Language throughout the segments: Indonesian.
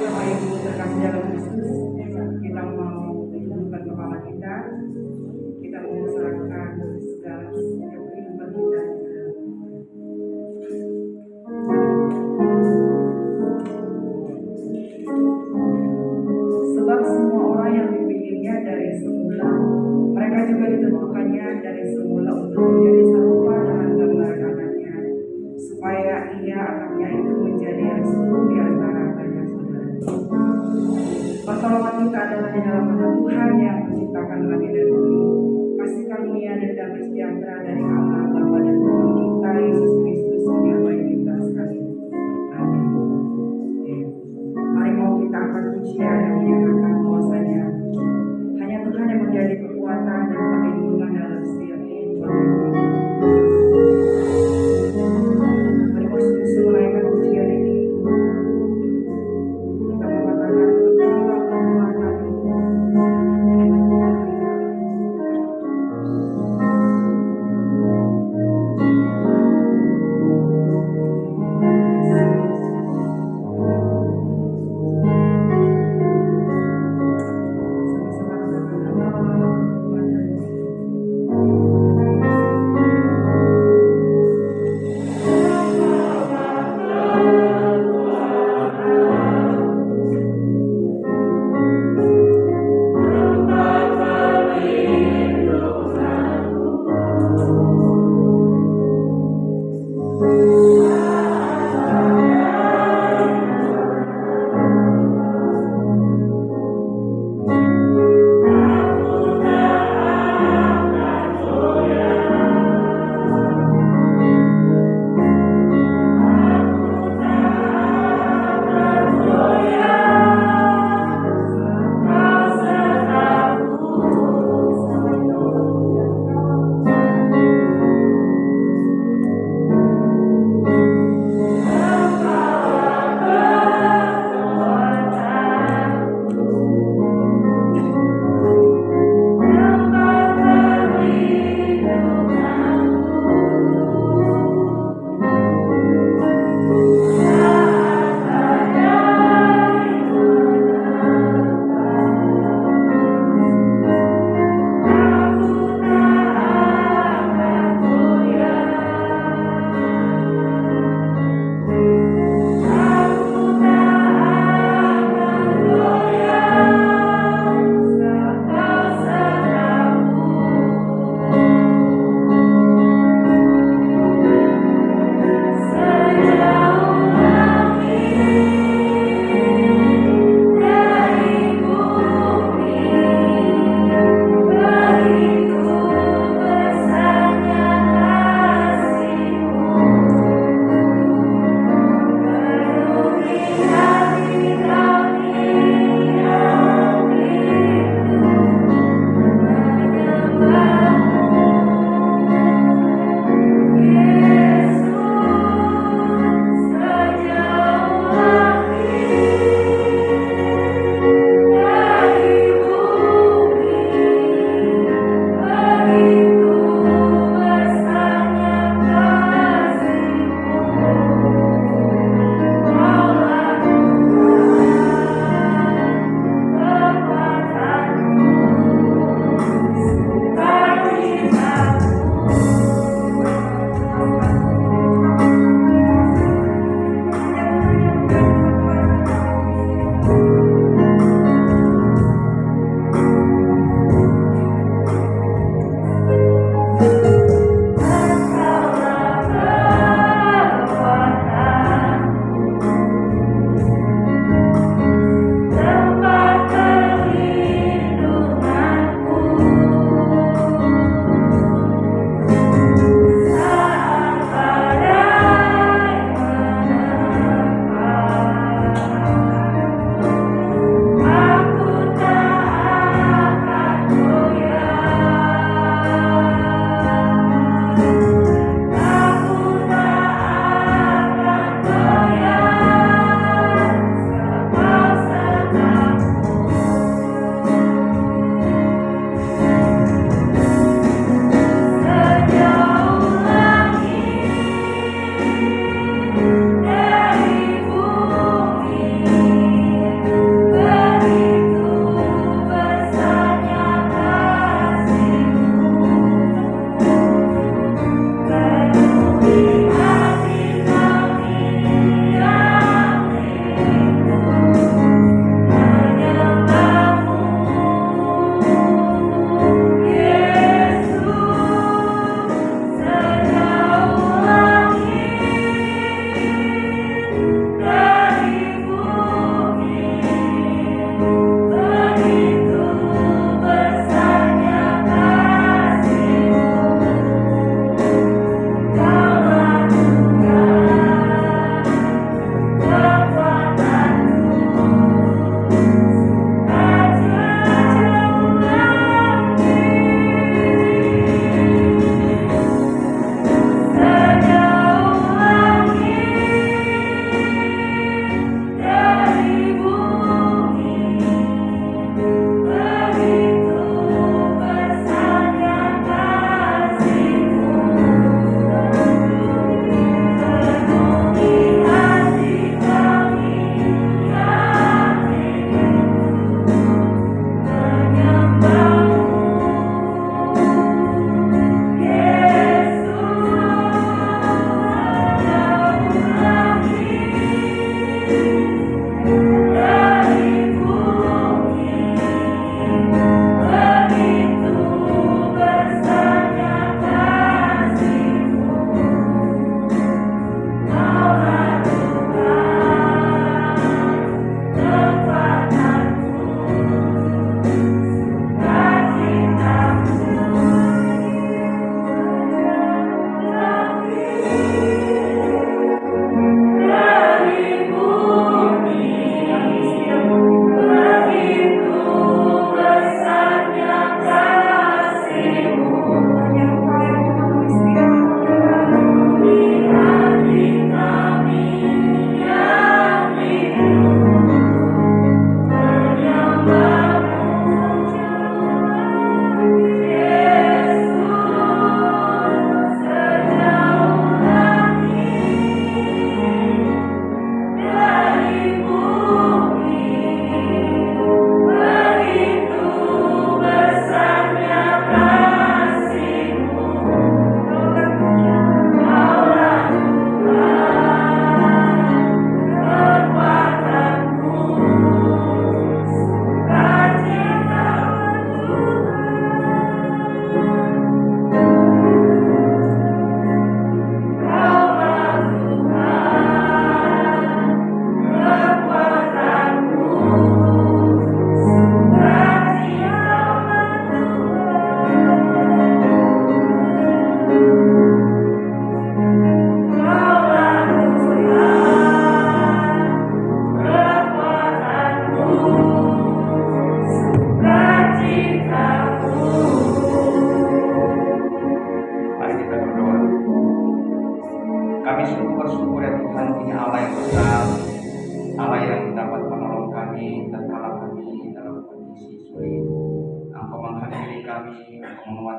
Bapak Ibu terkasih dalam Kristus, kita mau tundukkan kepala kita, kita mau serahkan segala kehidupan kita. Sebab semua orang yang dipilihnya dari semula, mereka juga ditentukannya dari semula untuk menjadi serupa dengan gambar anaknya, supaya ia anaknya itu menjadi yang sulung di antara banyak saudara. Pertolongan kita adalah di dalam nama Tuhan yang menciptakan langit dan bumi. Kasih karunia dan damai sejahtera dari Allah Bapa dan Tuhan kita Yesus Kristus menyertai kita sekalian. Amin. Mari mau kita akan pujian dan menyatakan bahwasanya hanya Tuhan yang menjadi kekuatan dan perlindungan dalam setiap kehidupan kita. Mari mau sungguh menaikkan pujian ini. Kita mengatakan engkaulah Tuhan kami.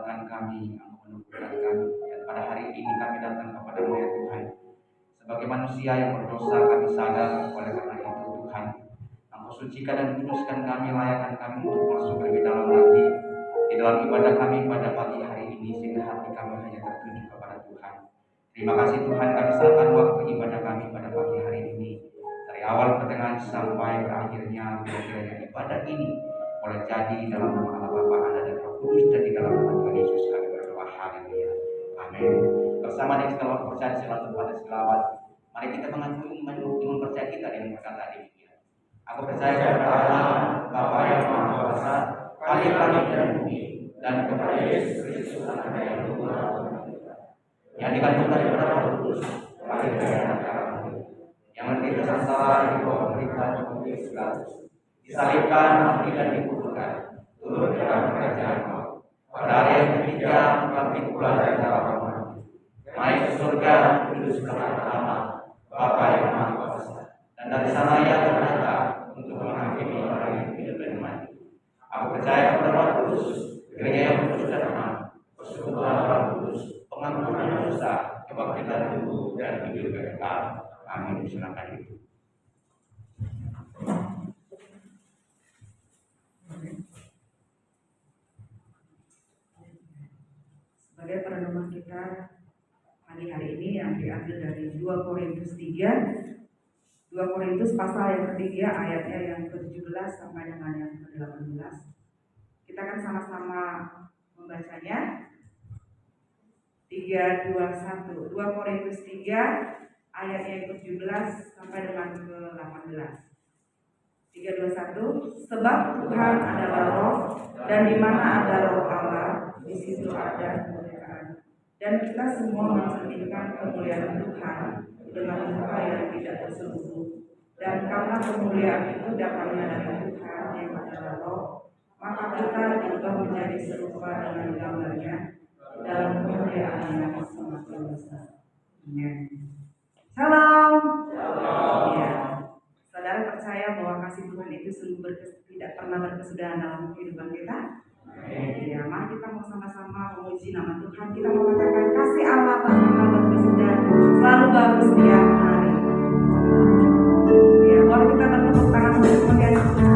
menguatkan kami, Engkau menumbuhkan kami. Dan pada hari ini kami datang kepada-Mu ya Tuhan. Sebagai manusia yang berdosa kami sadar, oleh karena itu Tuhan, Engkau sucikan dan kuduskan kami, layakkan kami untuk masuk lebih dalam lagi di dalam ibadah kami pada pagi hari ini, sehingga hati kami hanya tertuju kepada Tuhan. Terima kasih Tuhan, kami serahkan waktu ibadah kami pada pagi hari ini, dari awal pertengahan sampai berakhirnya. Kiranya ibadah ini boleh jadi dalam nama Allah Bapa, Anak dan Roh Kudus, dan di dalam nama Tuhan Yesus kami berdoa. Haleluya. Amin. Bersama dengan segala percaya selalu tempat selawat, mari kita mengakui iman percaya kita dengan berkata demikian. Aku percaya kepada Allah Bapa yang Maha Kuasa, Khalid langit dan bumi, dan kepada Yesus Kristus Anaknya yang tunggal yang dikandung daripada Roh Kudus, lahir dari anak kami, yang menderita salah di bawah pemerintahan Pontius Pilatus, disalibkan, mati dan dikuburkan, turun ke dalam kerajaan maut. Pada hari yang ketiga bangkit pula dari antara orang mati, naik ke surga, duduk sebelah kanan Allah Bapa yang Maha Kuasa, dan dari sana Ia akan datang untuk menghakimi orang yang hidup dan mati. Aku percaya kepada Roh Kudus, gereja yang kudus dan aman, persekutuan Roh Kudus, pengampunan dosa, kebangkitan tubuh, dan hidup kekal. Amin. Silakan itu. Sebagai perenungan kita pagi hari ini yang diambil dari 2 Korintus 3, 2 Korintus pasal yang ketiga ayatnya yang ke-17 sampai dengan yang ke-18. Kita akan sama-sama membacanya. 3:21, 2 Korintus 3 ayatnya yang ke-17 sampai dengan ke-18. 3:21, sebab Tuhan adalah roh, dan di mana ada roh Allah, di situ ada kemuliaan. Dan kita semua mencerminkan kemuliaan Tuhan dengan muka yang tidak tersembunyi. Dan karena kemuliaan itu datangnya dari Tuhan yang adalah roh, maka kita diubah menjadi serupa dengan gambarnya dalam kemuliaan yang semakin besar. Amin. Shalom. Ya. Saudara percaya bahwa kasih Tuhan itu tidak pernah berkesudahan dalam kehidupan kita? Ya, mari kita mau sama-sama memuji nama Tuhan. Kita mau katakan kasih Allah tak pernah berkesudahan, selalu bagus setiap hari. Ya, mari kita bertepuk tangan untuk kemuliaan Tuhan.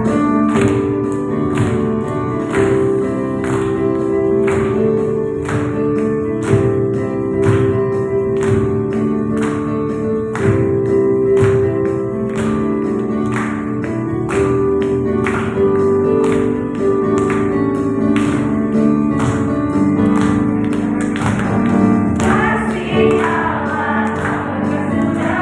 Kasih Allah tak berkesudahan.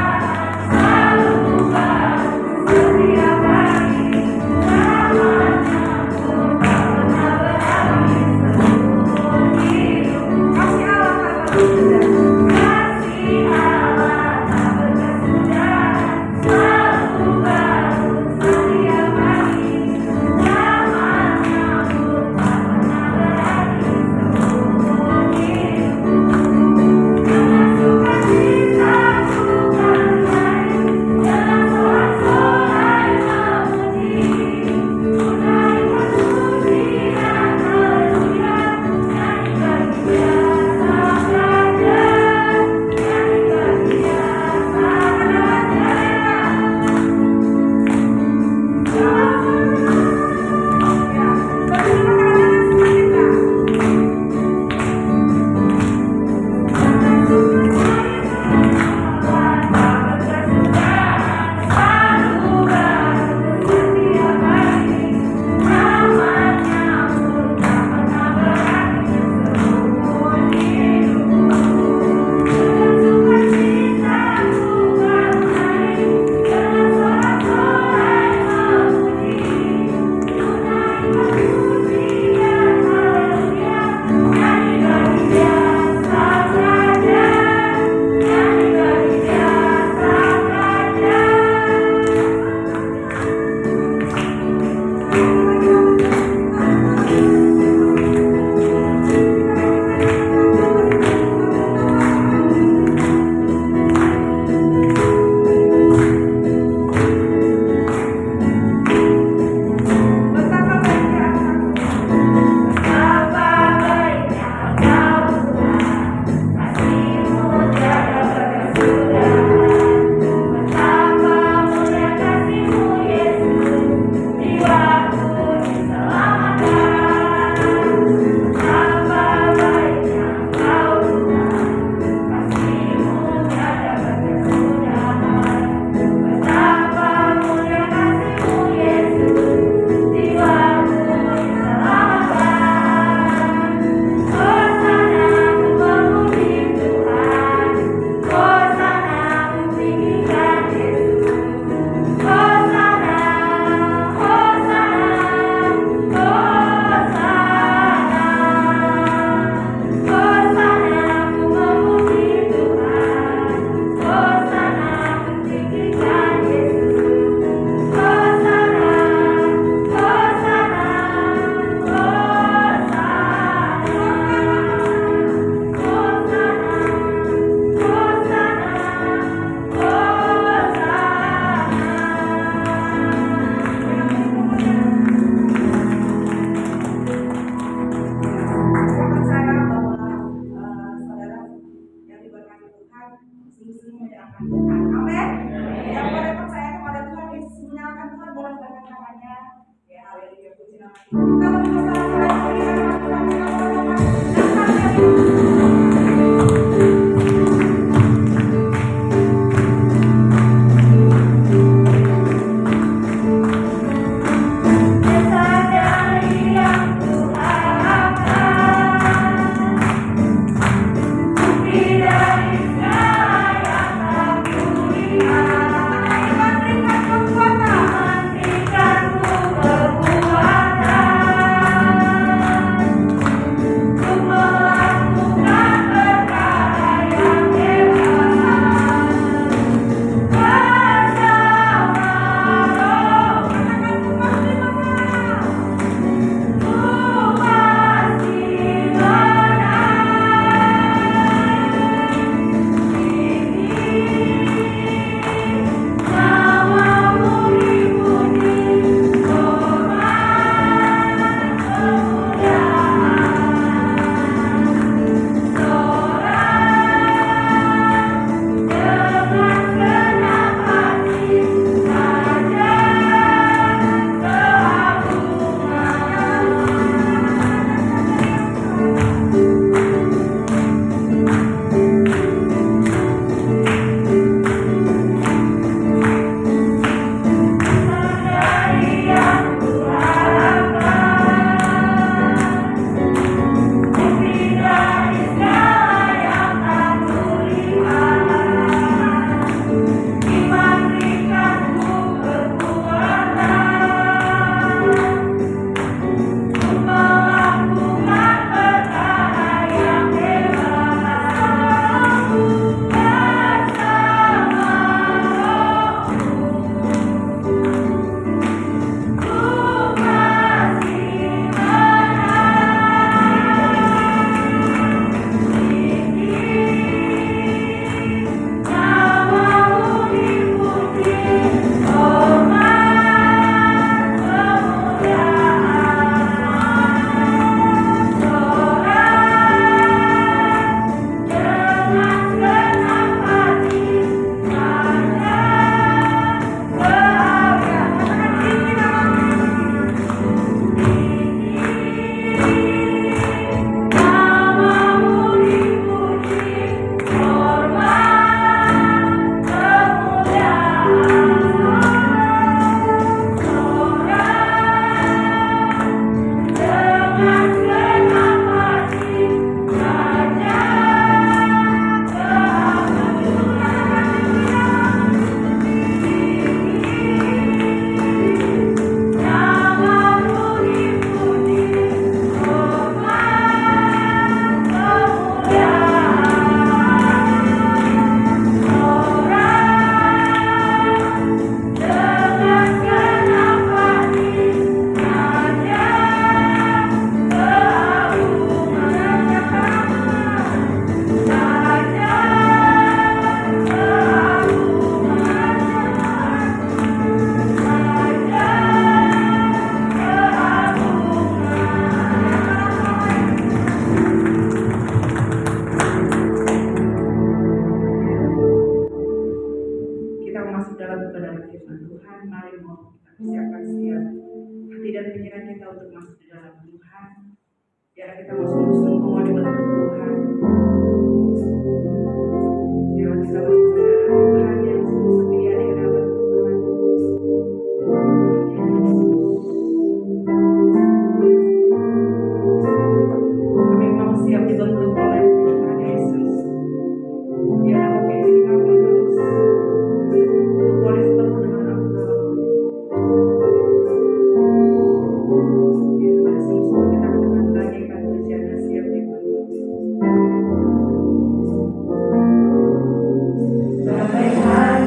Sampai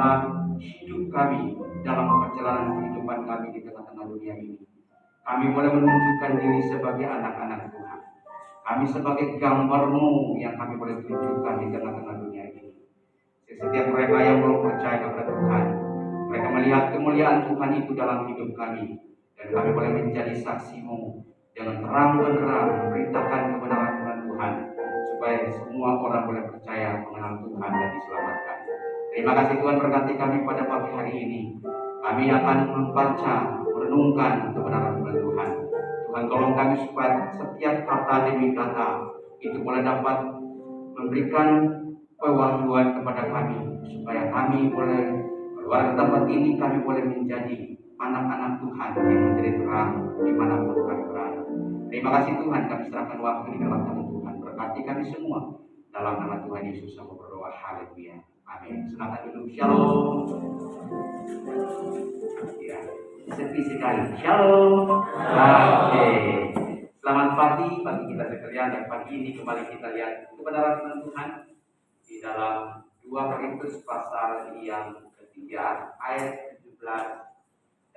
dalam hidup kami, dalam perjalanan kehidupan kami di tengah-tengah dunia ini. Kami boleh menunjukkan diri sebagai anak-anak Tuhan. Kami sebagai gambar-Mu yang kami boleh tunjukkan di tengah-tengah dunia ini. Setiap mereka yang belum percaya kepada Tuhan, mereka melihat kemuliaan Tuhan itu dalam hidup kami, dan kami boleh menjadi saksi-Mu dengan terang benderang memberitakan kebenaran firman Tuhan, supaya semua orang boleh percaya mengenal Tuhan dan diselamatkan. Terima kasih Tuhan, berkati kami pada pagi hari ini. Kami akan membaca, merenungkan kebenaran firman Tuhan. Tuhan tolong kami supaya setiap kata demi kata itu boleh dapat memberikan pewahyuan kepada kami, supaya kami boleh keluar dari tempat ini, kami boleh menjadi anak-anak Tuhan yang menjadi terang dimanapun kami berada. Terima kasih Tuhan, kami serahkan waktu di dalam tangan Tuhan. Berkati kami semua dalam nama Tuhan Yesus, aku berdoa. Haleluya. Amin. Silakan duduk. Shalom. Ya, sepi sekali. Shalom. Oke. Selamat pagi bagi kita sekalian, dan pagi ini kembali kita lihat kebenaran firman Tuhan di dalam 2 Korintus pasal yang ketiga ayat 17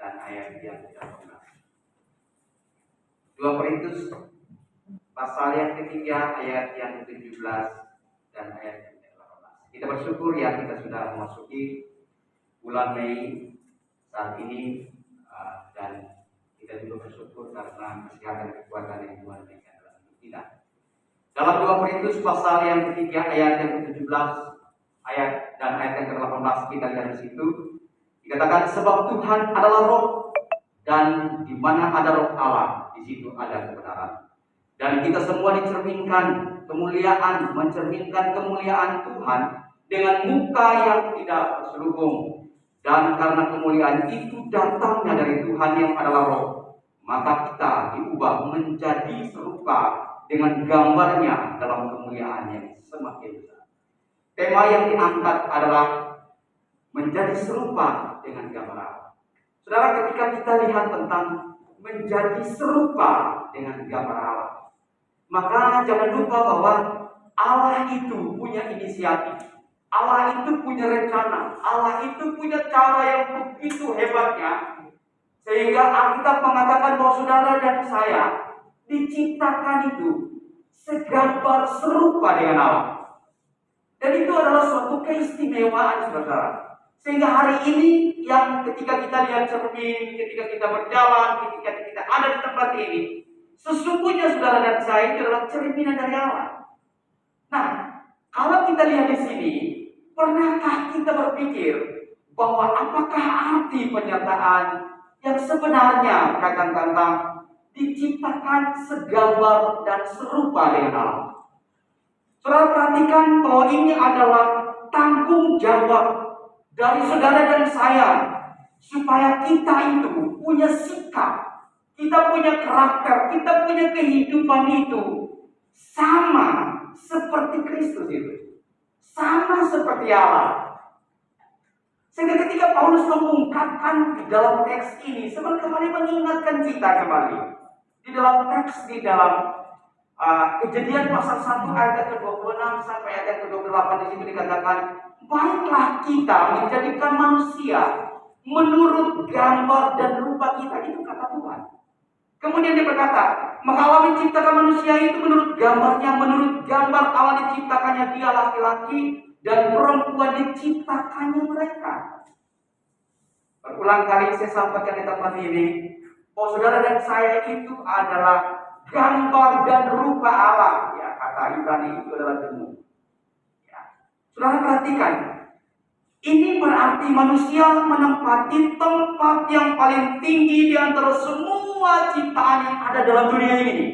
dan ayat yang 18. 2 Korintus pasal yang ketiga ayat yang 17 dan ayat yang 18. Kita bersyukur ya, kita sudah memasuki bulan Mei saat ini, dan kita juga bersyukur karena kesehatan dan kekuatan yang Tuhan berikan dalam hidup kita. Dalam 2 Korintus pasal yang ketiga ayat yang ke-17 ayat dan ayat yang ke-18, kita lihat di situ dikatakan, sebab Tuhan adalah roh, dan di mana ada roh Allah, di situ ada kebenaran. Dan kita semua dicerminkan kemuliaan, mencerminkan kemuliaan Tuhan dengan muka yang tidak terselubung. Dan karena kemuliaan itu datangnya dari Tuhan yang adalah roh, maka kita diubah menjadi serupa dengan gambarnya dalam kemuliaan yang semakin besar. Tema yang diangkat adalah menjadi serupa dengan gambar Allah. Saudara, ketika kita lihat tentang menjadi serupa dengan gambar Allah, maka jangan lupa bahwa Allah itu punya inisiatif. Allah itu punya rencana. Allah itu punya cara yang begitu hebatnya, sehingga Alkitab mengatakan bahwa saudara dan saya diciptakan itu segambar serupa dengan Allah. Dan itu adalah suatu keistimewaan, saudara. Sehingga hari ini yang ketika kita lihat cermin, ketika kita berjalan, ketika kita ada di tempat ini, sesungguhnya saudara dan saya itu adalah cerminan dari Allah. Nah, kalau kita lihat di sini, pernahkah kita berpikir bahwa apakah arti pernyataan yang sebenarnya berkaitan tentang diciptakan segambar dan serupa dengan Allah? Saudara perhatikan bahwa ini adalah tanggung jawab dari saudara dan saya, supaya kita itu punya sikap, kita punya karakter, kita punya kehidupan itu sama seperti Kristus itu, sama seperti Allah. Sehingga ketika Paulus mengungkapkan di dalam teks ini, sebenarnya kembali mengingatkan kita kembali di dalam teks, di dalam Kejadian pasal 1 ayat ke-26 sampai ayat ke-28, di situ dikatakan, baiklah kita menjadikan manusia menurut gambar dan rupa kita. Itu kata Tuhan. Kemudian dia berkata, maka Allah menciptakan manusia itu menurut gambarnya, menurut gambar Allah diciptakannya dia laki-laki, dan perempuan diciptakannya mereka. Berulang kali saya sampaikan di tempat ini, bahwa saudara dan saya itu adalah gambar dan rupa Allah. Ya, kata Ibrani itu adalah demu. Ya. Saudara perhatikan, ini berarti manusia menempati tempat yang paling tinggi di antara semua ciptaan yang ada dalam dunia ini.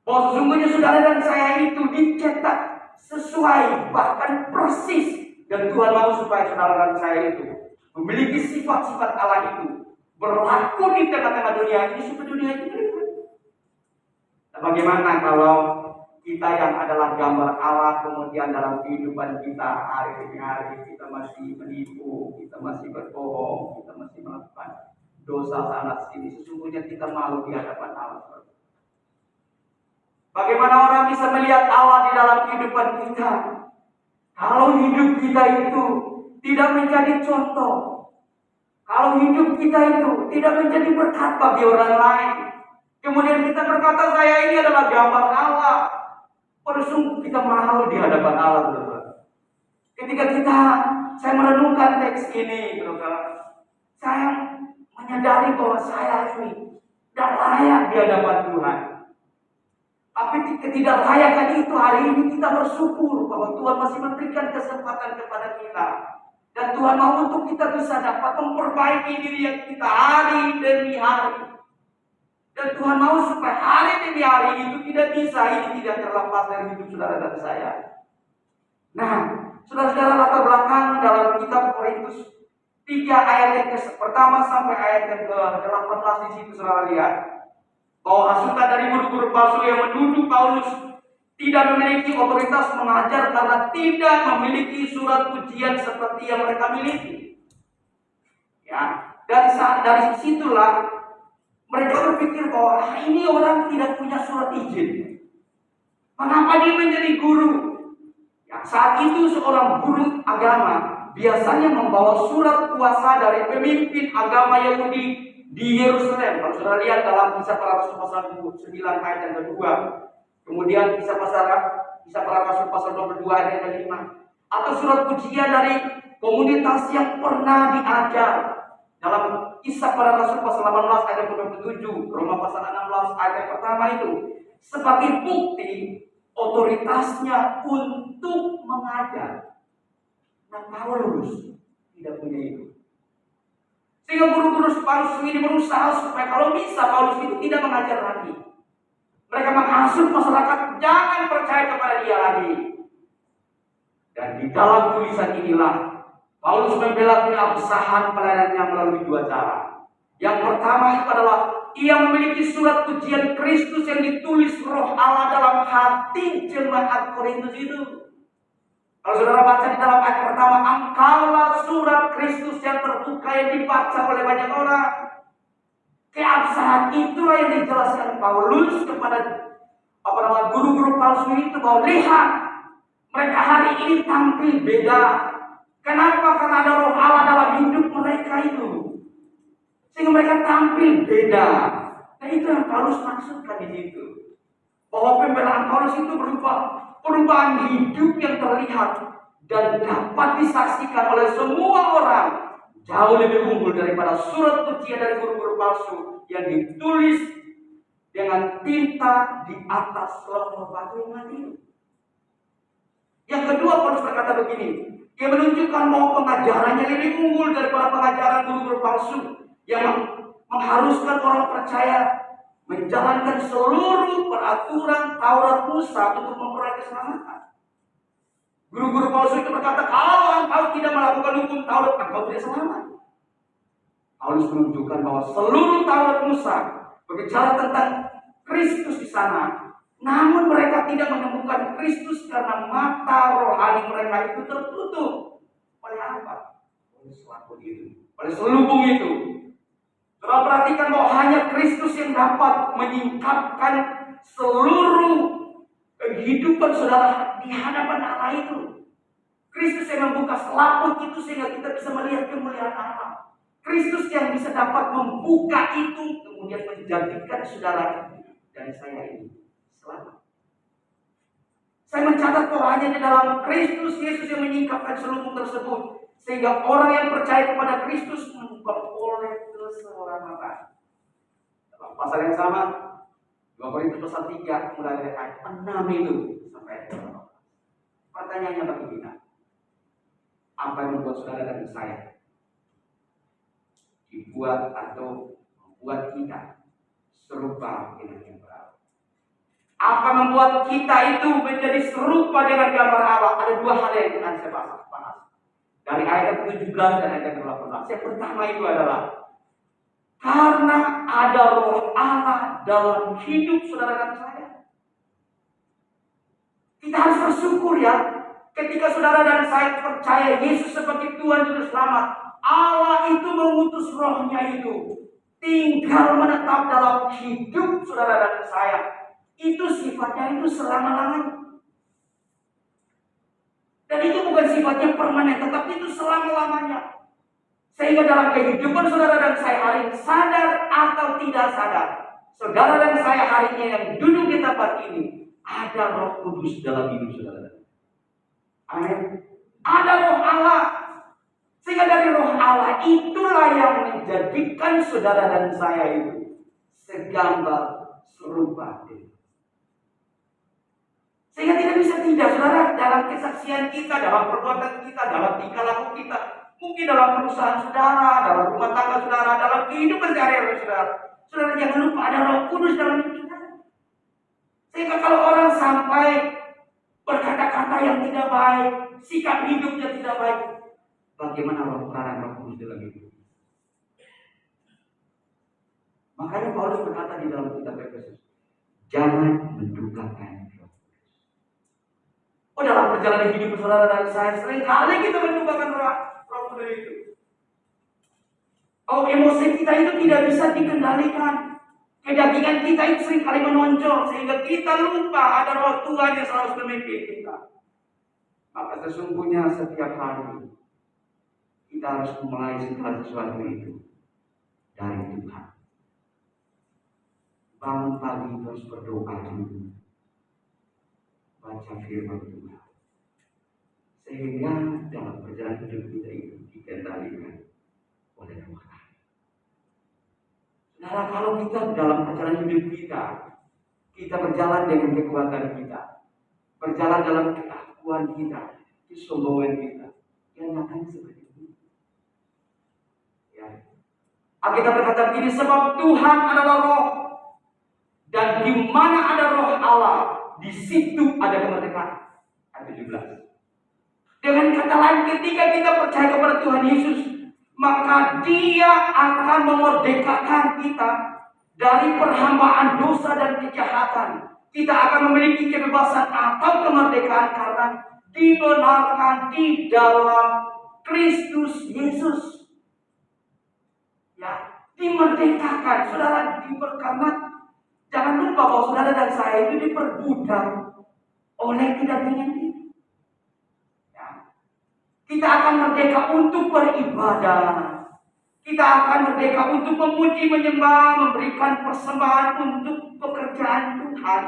Bahwa sesungguhnya saudara dan saya itu dicetak sesuai, bahkan persis, dan Tuhan mau supaya saudara dan saya itu memiliki sifat-sifat Allah itu berlaku di tengah-tengah dunia ini, supaya dunia itu beriman. Nah, bagaimana kalau kita yang adalah gambar Allah, kemudian dalam kehidupan kita hari demi hari kita masih menipu, kita masih berbohong, kita masih melakukan dosa sana sini, sesungguhnya kita malu di hadapan Allah. Bagaimana orang bisa melihat Allah di dalam kehidupan kita kalau hidup kita itu tidak menjadi contoh, kalau hidup kita itu tidak menjadi berkat bagi orang lain, kemudian kita berkata saya ini adalah gambar Allah, sungguh kita mahal di hadapan Allah, saudara. Ketika saya merenungkan teks ini, saudara, saya menyadari bahwa saya ini tidak layak di hadapan Tuhan. Tapi ketidaklayakan itu hari ini kita bersyukur bahwa Tuhan masih memberikan kesempatan kepada kita. Dan Tuhan mau untuk kita bisa dapat memperbaiki diri yang kita hari demi hari. Dan Tuhan mau supaya hari demi hari itu ini tidak terlepas dari hidup saudara dan saya. Nah, saudara-saudara, latar belakang dalam kitab Korintus 3 ayat yang pertama sampai ayat yang ke-18 di situ saudara lihat bahwa hasutan dari guru-guru palsu yang menuduh Paulus tidak memiliki otoritas mengajar karena tidak memiliki surat ujian seperti yang mereka miliki. Ya, dari situlah mereka berpikir bahwa ini orang tidak punya surat izin. Mengapa dia menjadi guru? Ya, saat itu seorang guru agama biasanya membawa surat kuasa dari pemimpin agama Yahudi di Yerusalem. Kalau saudara lihat dalam Kisah Para Rasul pasal 9 ayat yang kedua, kemudian Kisah Para Rasul pasal 22 ayat yang kelima, atau surat ujian dari komunitas yang pernah diajar dalam Kisah Para Rasul pasal 18 ayat yang ke-27, Roma pasal 16 ayat yang pertama itu sebagai bukti otoritasnya untuk mengajar. Nah, Paulus tidak punya itu. Sehingga guru-guru Paulus ini berusaha supaya kalau bisa Paulus itu tidak mengajar lagi. Mereka menghasut masyarakat jangan percaya kepada dia lagi. Dan di dalam tulisan inilah Paulus membela keabsahan pelayanannya melalui dua cara. Yang pertama itu adalah ia memiliki surat ujian Kristus yang ditulis Roh Allah dalam hati jemaat Korintus itu. Kalau saudara baca di dalam ayat pertama, engkaulah surat Kristus yang terbuka yang dibaca oleh banyak orang. Keabsahan itulah yang dijelaskan Paulus kepada guru-guru palsu itu bahwa lihat mereka hari ini tampil beda. Kenapa? Karena ada Roh Allah dalam hidup mereka itu, sehingga mereka tampil beda. Nah, itu yang Paulus maksudkan di situ. Bahwa pembelaan Paulus itu berupa perubahan hidup yang terlihat dan dapat disaksikan oleh semua orang, jauh lebih unggul daripada surat ujian dari guru-guru palsu yang ditulis dengan tinta di atas lemah batu yang mati. Yang kedua, Paulus berkata begini, dia menunjukkan bahwa pengajarannya lebih unggul daripada pengajaran guru-guru palsu yang mengharuskan orang percaya menjalankan seluruh peraturan Taurat Musa untuk memperoleh keselamatan. Guru-guru palsu itu berkata, kalau engkau tidak melakukan hukum Taurat, engkau tidak selamat. Paulus menunjukkan bahwa seluruh Taurat Musa berbicara tentang Kristus di sana. Namun mereka tidak menemukan Kristus karena mata rohani mereka itu tertutup. Oleh apa? Oleh selaput itu, oleh selubung itu. Saudara perhatikan bahwa hanya Kristus yang dapat menyingkapkan seluruh kehidupan saudara di hadapan Allah itu. Kristus yang membuka selaput itu sehingga kita bisa melihat kemuliaan Allah. Kristus yang bisa dapat membuka itu kemudian menjadikan saudara dan saya ini selamat. Saya mencatat bahwa hanya di dalam Kristus Yesus yang menyingkapkan selubung tersebut sehingga orang yang percaya kepada Kristus memperoleh keselamatan. Dalam pasal yang sama 2 Korintus pasal 3 mulai dari ayat 6 itu sampai ayat 8. Pertanyaannya bagi kita, apa yang membuat saudara dan saya dibuat atau membuat kita serupa dengan yang berhala? Apa membuat kita itu menjadi serupa dengan gambar Allah? Ada dua hal yang akan saya bahas. Dari ayat 17 dan ayat 18. Yang pertama itu adalah karena ada Roh Allah dalam hidup saudara dan saya. Kita harus bersyukur ya, ketika saudara dan saya percaya Yesus sebagai Tuhan Juru Selamat, Allah itu mengutus Roh-Nya itu tinggal menetap dalam hidup saudara dan saya. Itu sifatnya itu selama-lamanya. Dan itu bukan sifatnya permanen, tetapi itu selama-lamanya. Sehingga dalam kehidupan saudara dan saya hari ini, sadar atau tidak sadar, saudara dan saya hari ini yang duduk di tempat ini, ada Roh Kudus dalam hidup saudara. Amin. Ada Roh Allah. Sehingga dari Roh Allah itulah yang menjadikan saudara dan saya itu segambar serupa dia. Sehingga tidak bisa tidak, saudara, dalam kesaksian kita, dalam perbuatan kita, dalam tingkah laku kita, mungkin dalam perusahaan saudara, dalam rumah tangga saudara, dalam kehidupan sehari-hari saudara. Saudara jangan lupa ada Roh Kudus dalam hidup kita. Sehingga kalau orang sampai berkata-kata yang tidak baik, sikap hidupnya tidak baik, bagaimana Roh Kudus dalam hidup? Makanya Paulus berkata di dalam kitab Efesus, jangan mendukakan Roh Kudus. Oh, dalam perjalanan hidup saudara dan saya sering kali kita mendukakan Roh Kudus itu. Oh, emosi kita itu tidak bisa dikendalikan. Kedagingan kita itu sering kali menonjol sehingga kita lupa ada Roh Tuhan yang selalu memimpin kita. Maka sesungguhnya setiap hari kita harus memulai segala sesuatu itu dari Tuhan. Bangun pagi terus berdoa dulu, baca firman Tuhan, sehingga dalam perjalanan hidup kita itu dikendalikan oleh Tuhan. Nah, kalau kita dalam perjalanan hidup kita berjalan dengan kekuatan kita, berjalan dalam keakuan kita, kesombongan kita, yang akan seperti itu. Ya. Alkitab berkata begini, sebab Tuhan adalah Roh, dan di mana ada Roh Allah, di situ ada kemerdekaan. Ayat 17. Dengan kata lain, ketika kita percaya kepada Tuhan Yesus, maka Dia akan memerdekakan kita dari perhambaan dosa dan kejahatan. Kita akan memiliki kebebasan atau kemerdekaan karena dibenarkan di dalam Kristus Yesus. Ya, dimerdekakan. Saudara, diberkati. Jangan lupa bahwa saudara dan saya itu diperbudak oleh kedagingan kita. Ya. Kita akan merdeka untuk beribadah. Kita akan merdeka untuk memuji, menyembah, memberikan persembahan untuk pekerjaan Tuhan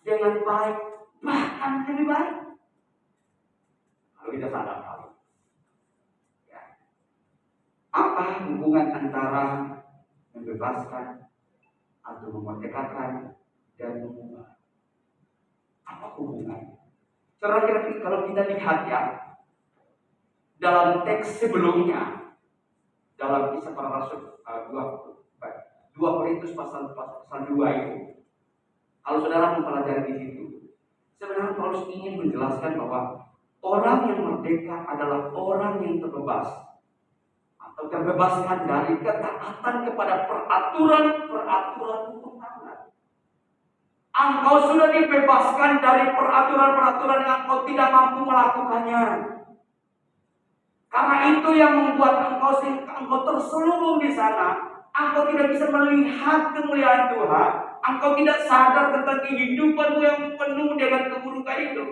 dengan baik, bahkan lebih baik. Kalau kita sadar hal itu. Ya. Apa hubungan antara membebaskan atau memerdekakan dan mengubah? Apa hubungannya? Kalau kita lihat ya, dalam teks sebelumnya, dalam Kisah Para Rasul 2 Korintus pasal 2 itu, kalau saudara mempelajari di situ, sebenarnya Paulus ingin menjelaskan bahwa orang yang merdeka adalah orang yang terbebas atau terbebaskan dari ketaatan kepada peraturan hukum Taurat. Engkau sudah dibebaskan dari peraturan-peraturan yang engkau tidak mampu melakukannya. Karena itu yang membuat engkau terselubung di sana. Engkau tidak bisa melihat kemuliaan Tuhan. Engkau tidak sadar tentang kehidupanmu yang penuh dengan keburukan itu.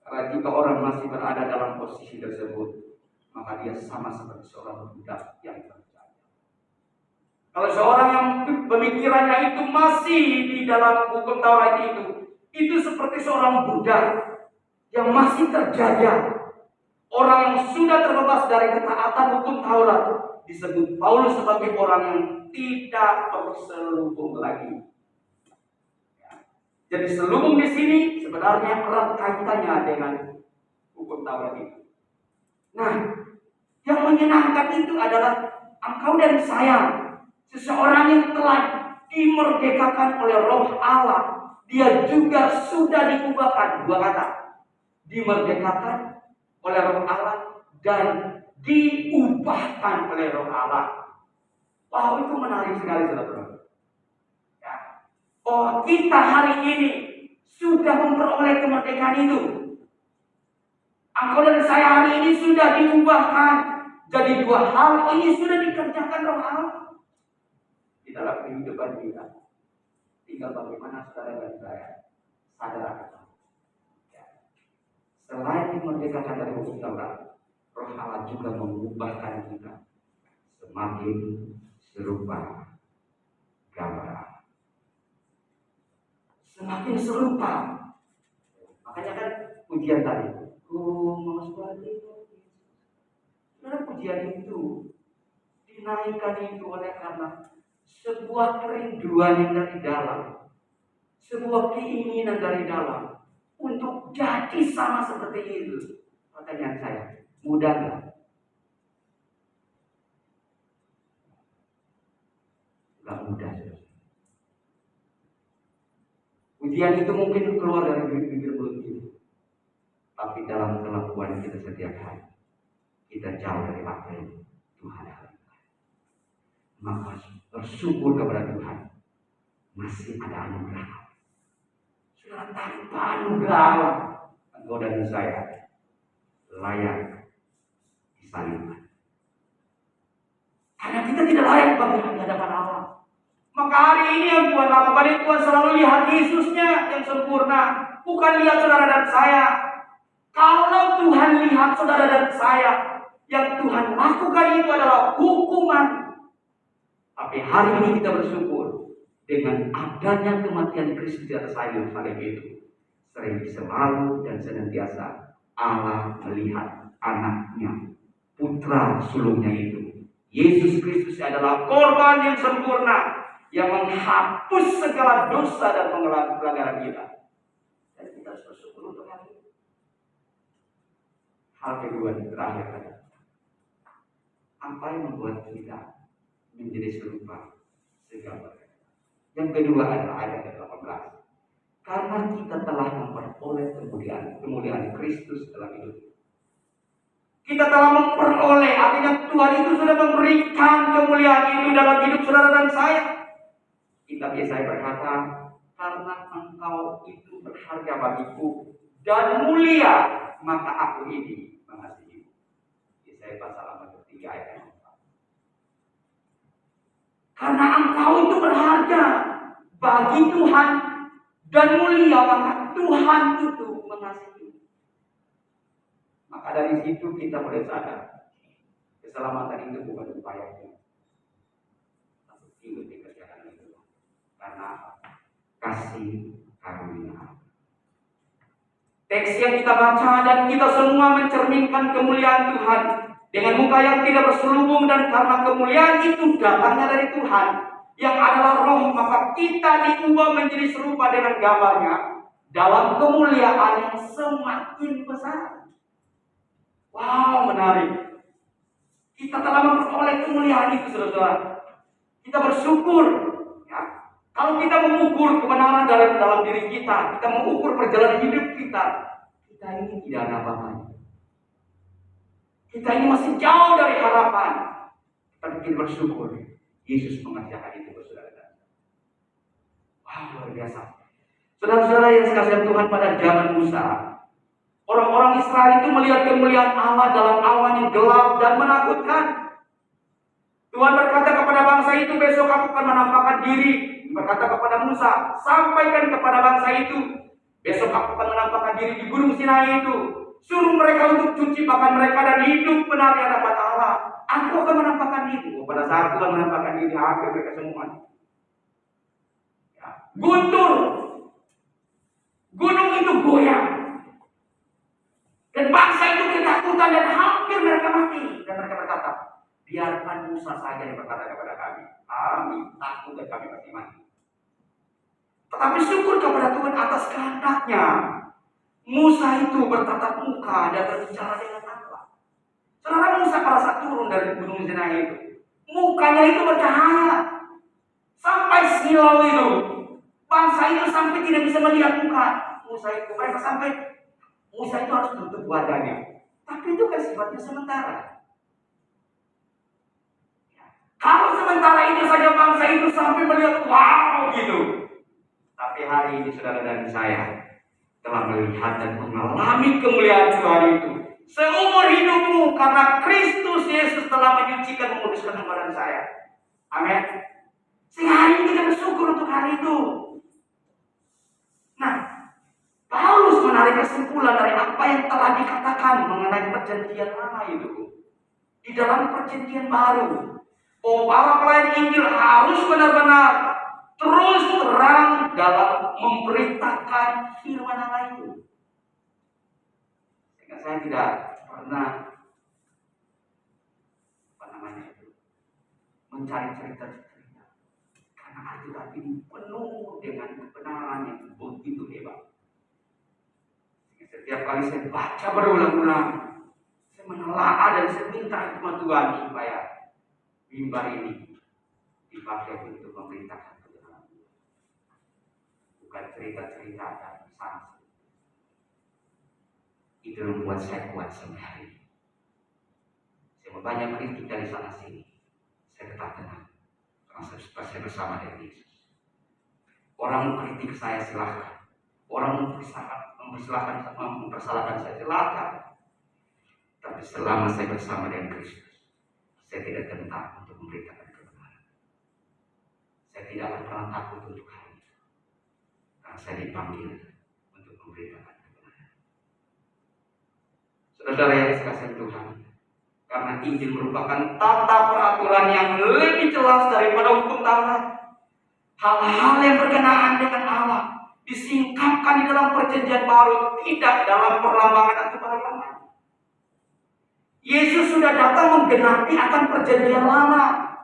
Karena jika orang masih berada dalam posisi tersebut, maka dia sama seperti seorang budak yang terjajah. Kalau seorang yang pemikirannya itu masih di dalam hukum Taurat itu seperti seorang budak yang masih terjajah. Orang yang sudah terbebas dari ketaatan hukum Taurat disebut Paulus sebagai orang yang tidak berselubung lagi. Ya. Jadi selubung di sini sebenarnya erat kaitannya dengan hukum Taurat itu. Nah, yang menyenangkan itu adalah engkau dan saya, seseorang yang telah dimerdekakan oleh Roh Allah, dia juga sudah diubahkan. Dua kata, dimerdekakan oleh Roh Allah dan diubahkan oleh Roh Allah. Wow, itu menarik sekali, saudara. Ya. Oh, kita hari ini sudah memperoleh kemerdekaan itu. Engkau dan saya hari ini sudah diubahkan. Jadi dua hal ini sudah dikerjakan Roh Allah di dalam kehidupan kita. Tinggal bagaimana saudara dan saya sadar akan. Ya. semakin merdekakan dari hukum Taurat, Roh Allah juga mengubahkan kita semakin serupa gambar Allah. Semakin serupa. Makanya kan pujian tadi, mau seperti itu. Karena pujian itu dinaikkan itu oleh karena sebuah kerinduan yang dari dalam, sebuah keinginan dari dalam untuk jadi sama seperti itu. Pertanyaan saya, mudah nggak? Nggak mudah. Pujian itu mungkin keluar dari bibir mulut kita, tapi dalam kelakuan kita setiap hari kita jauh dari apa yang Tuhan harapkan. Maka bersyukur kepada Tuhan, masih ada anugerah. Sudah tanpa anugerah Allah, engkau dan saya layak disalibkan. Karena kita tidak layak bagi hadapan Allah. Maka hari ini yang Tuhan lakukan, Tuhan selalu lihat Yesusnya yang sempurna, bukan lihat saudara dan saya. Kalau Tuhan lihat saudara dan saya, yang Tuhan lakukan itu adalah hukuman. Tapi hari ini kita bersyukur dengan adanya kematian Kristus di atas kayu salib itu, selalu dan senantiasa Allah melihat anaknya, putra sulungnya itu. Yesus Kristus adalah korban yang sempurna, yang menghapus segala dosa dan pelanggaran kita. Dan kita harus bersyukur untuk hal itu. Hal kedua yang terakhir adalah apa yang membuat kita menjadi serupa segambar. Yang kedua adalah ayat 18. Karena kita telah memperoleh kemuliaan Kristus dalam hidup. Kita telah memperoleh, artinya Tuhan itu sudah memberikan kemuliaan itu dalam hidup saudara dan saya. Kitab Yesaya berkata, karena engkau itu berharga bagiku dan mulia, maka aku ini mengasihimu. Yesaya pasal 43 ayat 4. Karena engkau itu berharga bagi Tuhan dan mulia, maka Tuhan itu mengasihimu. Maka dari situ kita boleh sadar, keselamatan itu bukan upaya kita, tapi itu dikerjakan itu. Karena kasih karunia. Teks yang kita baca dan kita semua mencerminkan kemuliaan Tuhan dengan muka yang tidak berselubung, dan karena kemuliaan itu datangnya dari Tuhan yang adalah Roh, maka kita diubah menjadi serupa dengan gambarnya dalam kemuliaan yang semakin besar. Wow, menarik. Kita telah memperoleh kemuliaan itu, saudara. Kita bersyukur. Kalau kita mengukur kebenaran dalam diri kita, kita mengukur perjalanan hidup kita ini tidak ada apa-apa. Kita ini masih jauh dari harapan. Tapi kita bersyukur Yesus mengerjakan itu, saudara. Wah, luar biasa. Saudara-saudara yang sekasihan Tuhan, pada zaman Musa, orang-orang Israel itu melihat kemuliaan Allah dalam awan yang gelap dan menakutkan. Tuhan berkata kepada bangsa itu, besok aku akan menampakkan diri. Berkata kepada Musa, sampaikan kepada bangsa itu, besok aku akan menampakkan diri di gunung Sinai itu. Suruh mereka untuk cuci pakaian mereka dan hidup benar di hadapan Allah. Aku akan menampakkan diri. Pada saat Tuhan menampakkan diri, akhir mereka semua guntur. Gunung itu goyang. Dan bangsa itu ketakutan dan hampir mereka mati. Dan mereka berkata, biarkan Musa saja yang berkata kepada kami. Kami takut dan kami pasti mati. Tetapi syukur kepada Tuhan atas kehendaknya. Musa itu bertatap muka dan berbicara dengan Allah. Saudara, Musa pada saat turun dari gunung Sinai itu, mukanya itu bercahaya. Sampai silau itu, bangsa itu sampai tidak bisa melihat muka Musa itu. Mereka sampai Musa itu harus tutup wajahnya. Tapi itu kan sifatnya sementara. Kalau sementara itu saja bangsa itu sampai melihat wow gitu. Tapi hari ini saudara dan saya telah melihat dan mengalami kemuliaan Tuhan itu seumur hidupmu, karena Kristus Yesus telah menyucikan, menguduskan engkau dan saya. Amin. Sehingga hari ini kita bersyukur untuk hari itu. Nah, Paulus menarik kesimpulan dari apa yang telah dikatakan mengenai perjanjian lama itu. Di dalam perjanjian baru, bahwa para pelayan Injil harus benar-benar terus terang dalam memberitakan firman Allah itu. Sehingga saya tidak pernah mencari cerita-cerita, karena Alkitab ini penuh dengan kebenaran yang begitu hebat. Setiap kali saya baca berulang-ulang, saya menelaah dan saya minta hikmat Tuhan supaya mimbar ini dipakai untuk memberitakan kebenaran, bukan cerita-cerita dan sanksi. Itu membuat saya kuat sampai hari ini. Saya banyak kritik dari sana sini, saya tetap tenang karena saya bersama dengan Yesus. Orang mengkritik saya silahkan, orang mempersalahkan saya silahkan, tapi selama saya bersama dengan Kristus, saya tidak gentar untuk memberitakan kebenaran. Saya tidak akan pernah takut untuk hal itu, karena saya dipanggil untuk memberitakan kebenaran. Saudara yang dikasihi Tuhan, karena Injil merupakan tata peraturan yang lebih jelas daripada hukum Taurat. Hal-hal yang berkenaan dengan Allah disingkapkan di dalam perjanjian baru, tidak dalam perlambangan atau bayangan. Yesus sudah datang menggenapi akan perjanjian lama,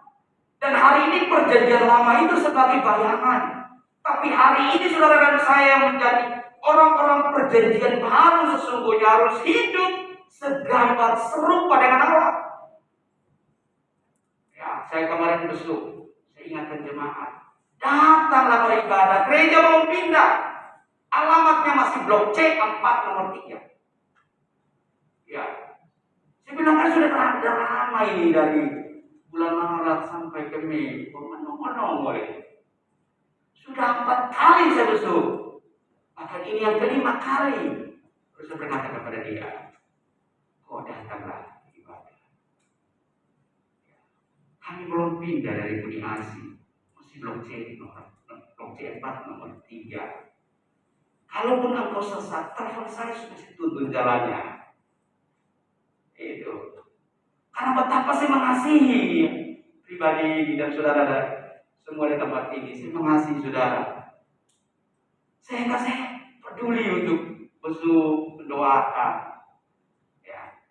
dan hari ini perjanjian lama itu sebagai bayangan. Tapi hari ini saudara dan saya menjadi orang-orang perjanjian baru, sesungguhnya harus hidup segambar serupa dengan Allah. Ya, saya kemarin besok, saya ingatkan jemaat, datanglah beribadah, gereja mau pindah, alamatnya masih blok C 4 nomor 3. Ya, saya bilang kan sudah lama ini, dari bulan Maret sampai ke Mei, nongol ini. Sudah 4 kali saya besok, bahkan ini yang kelima kali. Terus saya berkata kepada dia, kok datanglah ibadah. Kami belum pindah dari Budi Asi, masih blok C 4 nomor 3. Kalaupun engkau sesat, telepon saya sudah dituntun jalannya. Itu karena betapa saya mengasihi pribadi dan saudara dan semua di tempat ini. Saya mengasihi saudara, sehingga saya peduli untuk besuk, mendoakan. Ya.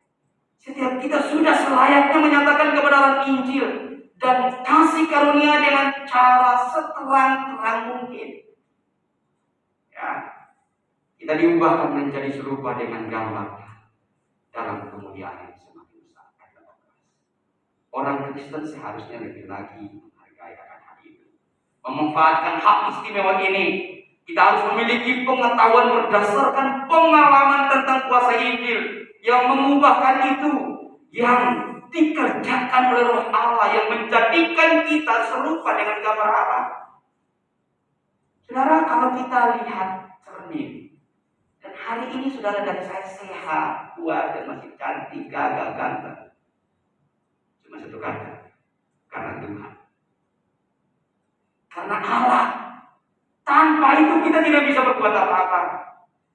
Setiap kita sudah selayaknya menyatakan kebenaran Injil dan kasih karunia dengan cara seterang-terang mungkin. Ya. Kita diubahkan menjadi serupa dengan gambarnya dalam kemuliaan yang semakin besar. Orang Kristen seharusnya lebih lagi menghargai akan hal itu, memanfaatkan hak istimewa ini. Kita harus memiliki pengetahuan berdasarkan pengalaman tentang kuasa Injil yang mengubahkan itu, yang dikerjakan oleh Roh Allah yang menjadikan kita serupa dengan gambar Allah. Saudara, kalau kita lihat cermin, dan hari ini saudara dan saya sehat, kuat, dan masih cantik, gagah, ganteng, cuma satu kata, karena Tuhan, karena Allah. Tanpa itu kita tidak bisa berbuat apa-apa.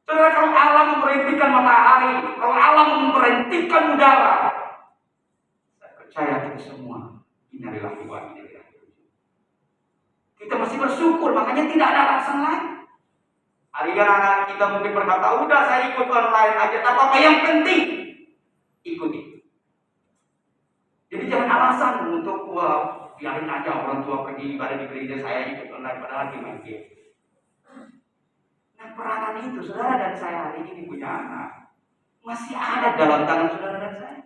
Saudara, kalau Allah memberhentikan matahari, kalau Allah memberhentikan udara, saya percaya kita semua ini adalah Tuhan, ini adalah Tuhan. Kita masih bersyukur, makanya tidak ada alasan lain. Hari ini anak kita mungkin berkata, udah saya ikut online aja, tak apa-apa, yang penting ikuti. Jadi jangan alasan untuk biarin aja orang tua pergi ibadah di gereja, saya ikut online padahal di main game. Nah, peranan itu saudara dan saya hari ini punya anak, masih ada dalam tangan saudara dan saya.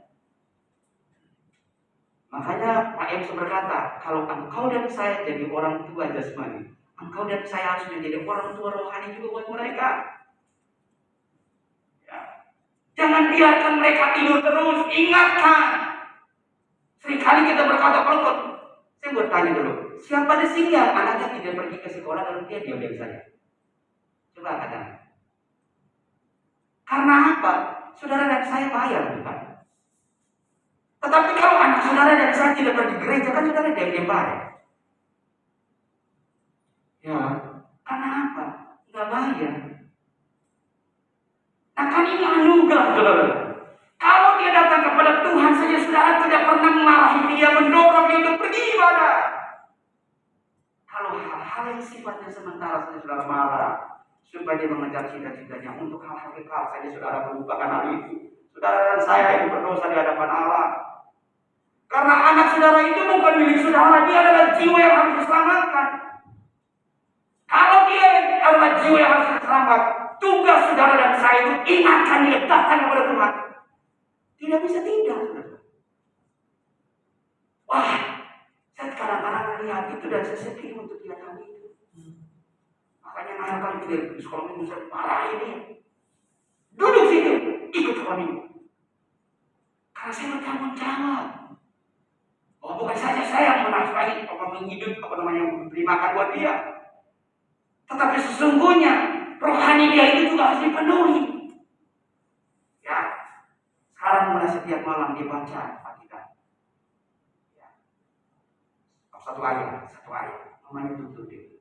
Makanya Pak Ems berkata, kalau engkau dan saya jadi orang tua jasmani, engkau dan saya harus menjadi orang tua rohani juga buat mereka. Ya. Jangan biarkan mereka tidur terus, ingatkan. Seringkali kita berkata, kalau saya bertanya dulu, siapa di sini yang anaknya tidak pergi ke sekolah lalu dia diam-diam saja? Coba katakan. Karena apa? Saudara dan saya bayar, bukan? Tetapi kalau anak saudara dan saya tidak pergi gereja, kan saudara diam-diam bayar. Ya, karena apa? Nggak bayar. Nah kan ini anugerah, saudara. Kalau dia datang kepada Tuhan saja, saudara tidak pernah memarahi dia, mendorong dia untuk pergi ibadah. Kalau hal-hal yang sifatnya sementara saja saudara marah, supaya dia mengejar cita-citanya untuk hal-hal kekal saja saudara melupakan hal itu. Saudara dan saya yang berdosa di hadapan Allah. Karena anak saudara itu bukan milik saudara, dia adalah jiwa yang harus diselamatkan. Kalau dia adalah jiwa yang harus diselamatkan, tugas saudara dan saya itu ingatkan dia datang kepada Tuhan. Tidak bisa tidak. Wah, saya kadang-kadang melihat itu dan saya sedih untuk lihat hal itu. Makanya banyak kali dia di sekolah minggu saya marah ini. Duduk situ, ikut sekolah minggu. Karena saya bertanggung jawab. Oh, bukan saja saya yang menafkahi menghidup memberi makan buat dia, tetapi sesungguhnya rohani dia itu juga harus dipenuhi. Ya, sekarang mulai setiap malam dibaca Alkitab. Ya, satu ayat, namanya tutup dia.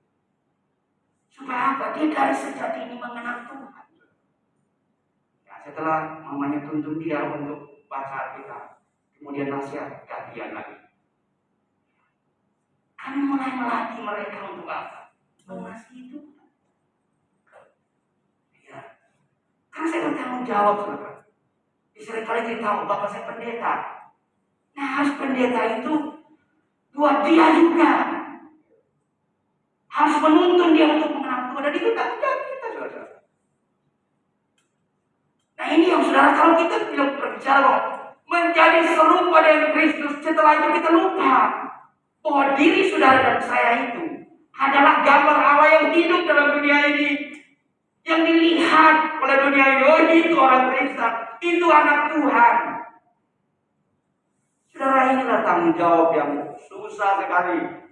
Supaya apa? Dia dari sejati ini mengenal Tuhan. Ya, setelah mamanya tuntun dia untuk baca Alkitab, kemudian nasihat gantian lagi. Kami mulai melatih mereka untuk apa? Mengasihi Tuhan. Ya. Karena saya bertanggung jawab, saudara. Seringkali kita tahu, bapak saya pendeta. Nah, harus pendeta itu buat dia juga. Harus menuntun dia untuk mengenal Tuhan. Dan itu tanggung jawab kita, saudara. Nah, ini yang saudara, kalau kita tidak berbicara menjadi serupa dengan Kristus, setelah itu kita lupa bahwa diri saudara dan saya itu adalah gambar Allah yang hidup dalam dunia ini, yang dilihat oleh dunia ini. Oh, itu orang Kristen, itu anak Tuhan. Saudara, inilah tanggung jawab yang susah sekali,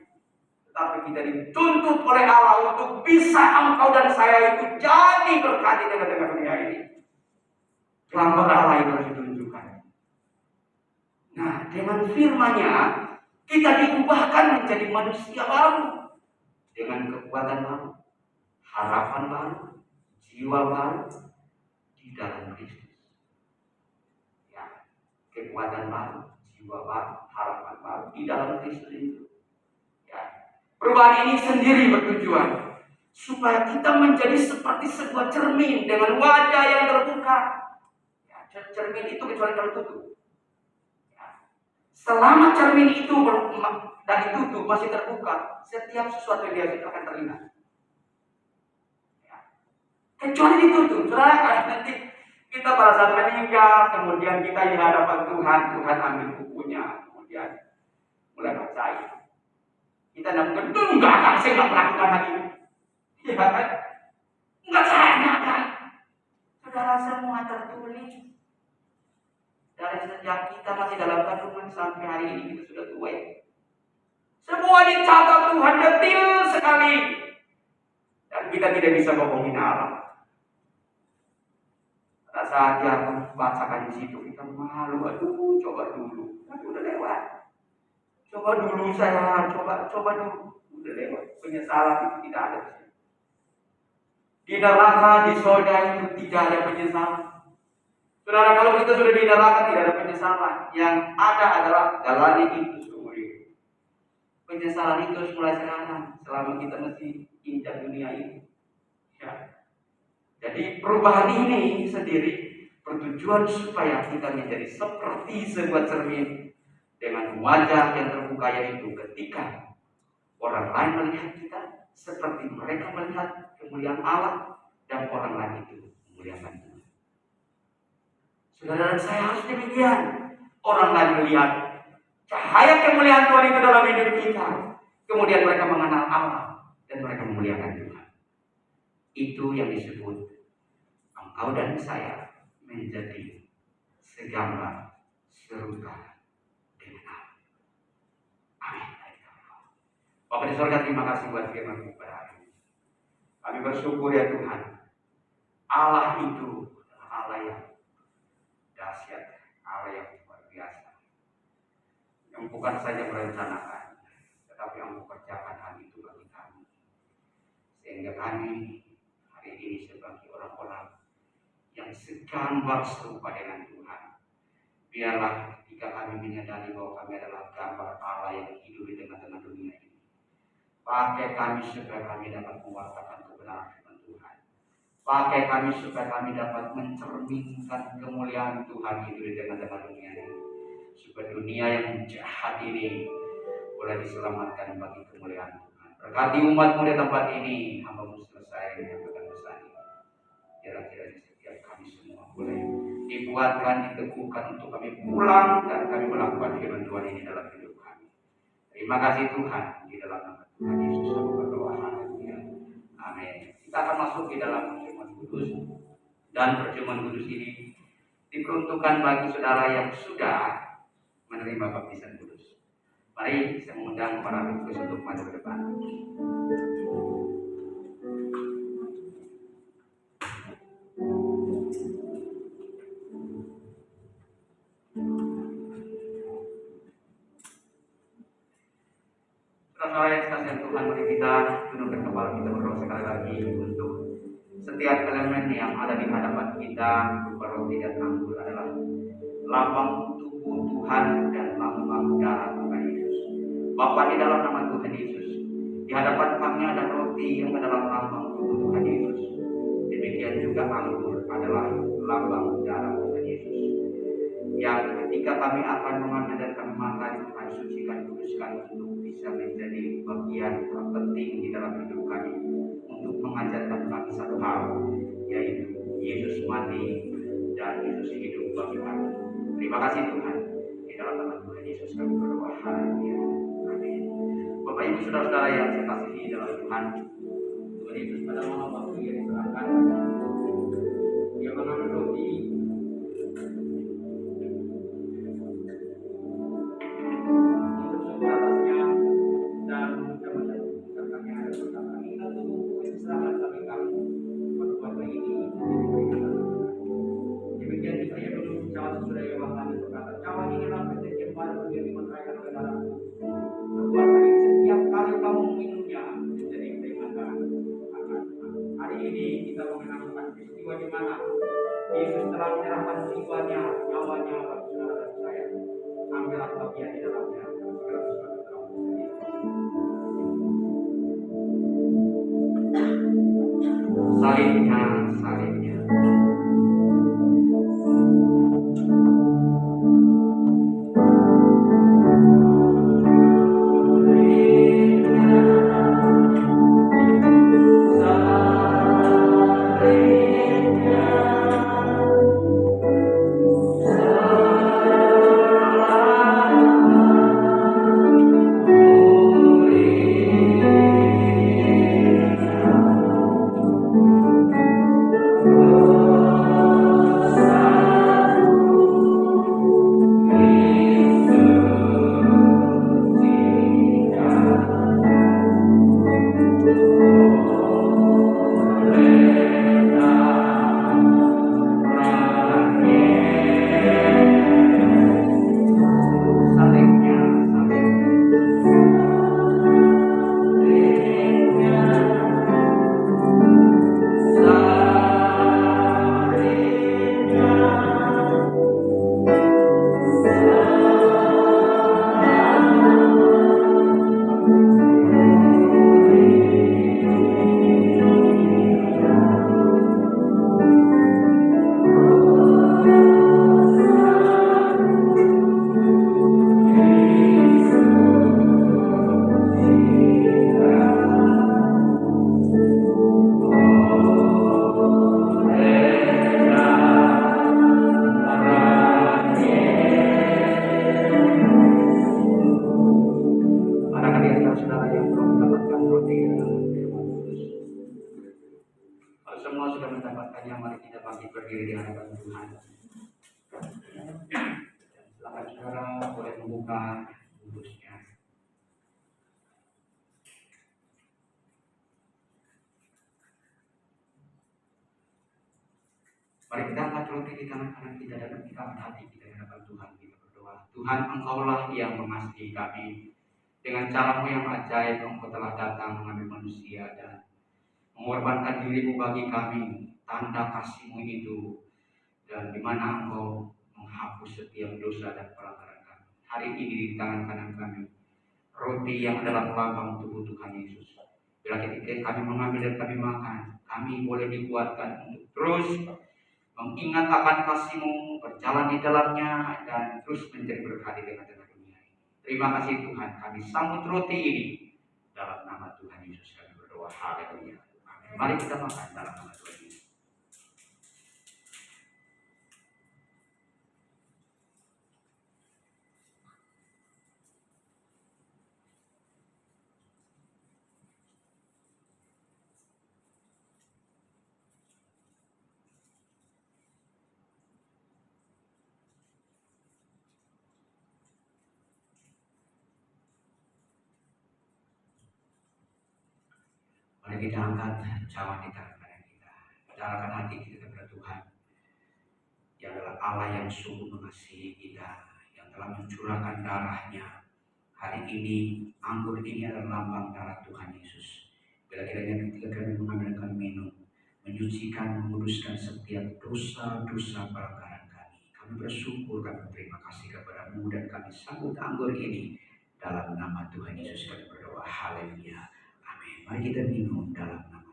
tetapi kita dituntut oleh Allah untuk bisa engkau dan saya itu jadi berkat di tengah-tengah dunia ini. Gambar Allah itu harus ditunjukkan. Nah, dengan firman-Nya kita diubahkan menjadi manusia baru dengan kekuatan baru, harapan baru, jiwa baru di dalam Kristus. Ya, kekuatan baru, jiwa baru, harapan baru di dalam Kristus itu. Ya, perubahan ini sendiri bertujuan supaya kita menjadi seperti sebuah cermin dengan wajah yang terbuka. Ya, cermin itu kecuali kalau tutup. Selama cermin itu dan ditutup masih terbuka, setiap sesuatu yang dia akan terlihat. Ya. Kecuali ditutup, saudara, nanti kita pada saat meninggal, kemudian kita di hadapan Tuhan, Tuhan ambil bukunya, kemudian mulai bacain. Kita enggak, saya nggak melakukan hal ini. Ya kan? Enggak, saya enggak. Saudara, semua tertulis. Dari sejak kita masih dalam kandungan sampai hari ini kita sudah tua. Semua dicatat Tuhan detil sekali. Dan kita tidak bisa bohongin Allah. Pada saat dia bacakan di situ kita malu. Aduh, coba dulu. Aduh, udah lewat. Coba dulu saya, coba dulu. Udah lewat. Penyesalan itu tidak ada. Di neraka, di surga itu tidak ada penyesalan. Saudara, kalau kita sudah di neraka tidak ada penyesalan. Yang ada adalah jalani itu seumur hidup. Penyesalan itu harus mulai sekarang selama kita masih injak dunia ini. Ya. Jadi perubahan ini sendiri bertujuan supaya kita menjadi seperti sebuah cermin dengan wajah yang terbuka, yaitu ketika orang lain melihat kita seperti mereka melihat kemuliaan Allah dan orang lain itu memuliakan Tuhan. Saudara dan saya harus demikian. Orang lain melihat cahaya kemuliaan Tuhan itu dalam hidup kita. Kemudian mereka mengenal Allah dan mereka memuliakan Tuhan. Itu yang disebut engkau dan saya menjadi segambar serupa dengan Allah. Amin. Bapak di surga, terima kasih buat firman-Mu pada hari ini. Kami bersyukur ya Tuhan. Allah itu adalah Allah yang dahsyat, Allah yang luar biasa, yang bukan saja merencanakan, tetapi yang mengerjakan hal itu bagi kami, sehingga kami hari ini sebagai orang-orang yang segambar serupa dengan Tuhan. Biarlah ketika kami menyadari bahwa kami adalah gambar Allah yang hidup di tengah-tengah dunia ini, pakai kami supaya kami dapat mewartakan kebenaran firman Tuhan. Pakai kami supaya kami dapat mencerminkan kemuliaan Tuhan itu di tengah-tengah dunia ini. Supaya dunia yang jahat ini boleh diselamatkan bagi kemuliaan Tuhan. Berkati umat-Mu di tempat ini, hamba-Mu selesai menyampaikan pesan ini. Kira-kira setiap kami semua boleh dikuatkan, diteguhkan untuk kami pulang dan kami melakukan firman Tuhan ini dalam hidup kami. Terima kasih Tuhan, di dalam nama Tuhan Yesus kami berdoa. Haleluya. Amin. Kita akan masuk di dalam perjamuan kudus, dan perjamuan kudus ini diperuntukkan bagi saudara yang sudah menerima baptisan kudus. Mari saya mengundang para kudus untuk maju ke depan. Saudara yang sekasihan Tuhan, mari kita tundukkan kepala kita berdoa sekali lagi untuk setiap elemen yang ada di hadapan kita. Berupa roti dan anggur adalah lambang tubuh Tuhan dan lambang darah Tuhan Yesus. Bapa, di dalam nama Tuhan Yesus, di hadapan kami ada roti yang adalah lambang tubuh Tuhan Yesus. Demikian juga anggur adalah lambang darah Tuhan Yesus. Yang ketika kami akan mengambil dan kami makan, Tuhan sucikan, kuduskan untuk bisa menjadi bagian terpenting di dalam hidup kami, untuk mengajarkan kami satu hal, yaitu Yesus mati dan Yesus hidup bagi kami. Terima kasih Tuhan, di dalam nama Tuhan Yesus kami berdoa. Haleluya. Amin. Bapak Ibu saudara-saudara yang saya kasihi dalam Tuhan, Tuhan Yesus pada malam waktu yang diserahkan, Dia mengambil roti, setiap kali kamu minumnya menjadi peringatan akan hari ini kita mengenangkan peristiwa di mana Yesus telah menyerahkan jiwanya, nyawanya bagi saudara dan saya. Ambillah bagian di dalamnya. Segala sesuatu dalam salibnya, salibnya. Mari kita angkat roti di tangan kanan kita dan kita angkat hati kita di hadapan Tuhan. Kita berdoa, Tuhan, Engkaulah yang mengasihi kami. Dengan cara-Mu yang ajaib, Engkau telah datang mengambil manusia dan mengorbankan diri-Mu bagi kami. tanda kasih-Mu itu, dan di mana Engkau menghapus setiap dosa dan pelanggaran kami. Hari ini di tangan kanan kami, roti yang adalah lambang tubuh Tuhan Yesus. Bila ketika kami mengambil dan kami makan, kami boleh dikuatkan untuk terus mengingat akan kasih-Mu, berjalan di dalamnya, dan terus menjadi berkat di tengah-tengah dunia ini. Terima kasih Tuhan, kami sambut roti ini. Dalam nama Tuhan Yesus kami berdoa. Haleluya. Amin. Mari kita makan dalam nama Tuhan Yesus. Mari kita angkat cawan di tangan kanan kita. Kita arahkan hati kita kepada Tuhan, yang adalah Allah yang sungguh mengasihi kita, yang telah mencurahkan darahnya. Hari ini, anggur ini adalah lambang darah Tuhan Yesus. Bila kiranya ketika kami mengambil dan minum, menyucikan, menguduskan setiap dosa-dosa pelanggaran kami. Kami bersyukur, kami berterima kasih kepada-Mu, dan kami sambut anggur ini. Dalam nama Tuhan Yesus kami berdoa. Haleluya. Amin. Mari kita minum dalam nama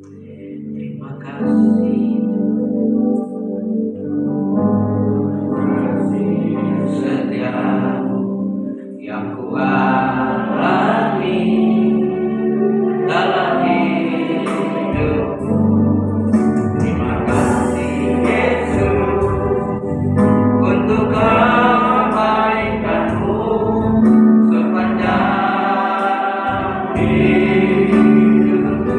terima kasih setiap yang kualami dalam hidupku. Terima kasih Yesus untuk kebaikan-Mu sepanjang hidupku.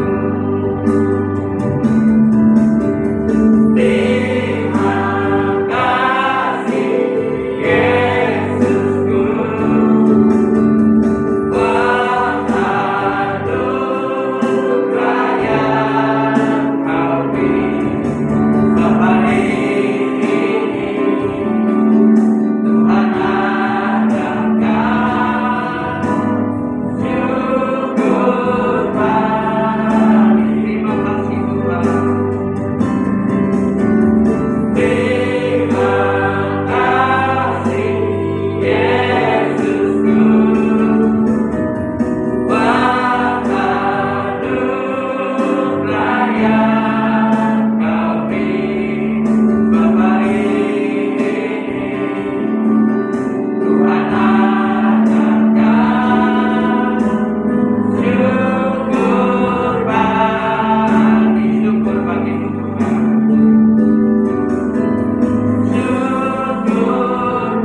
Terima kasih Yesusku, buat anugerah yang Kau beri sehari ini. Tuhan adakan syukur bagi. Terima kasih Tuhan. Terima kasih Yesusku, buat anugerah yang Kau beri sehari ini. Tuhan adakan syukur bagi. Syukur bagi-Mu Tuhan. Syukur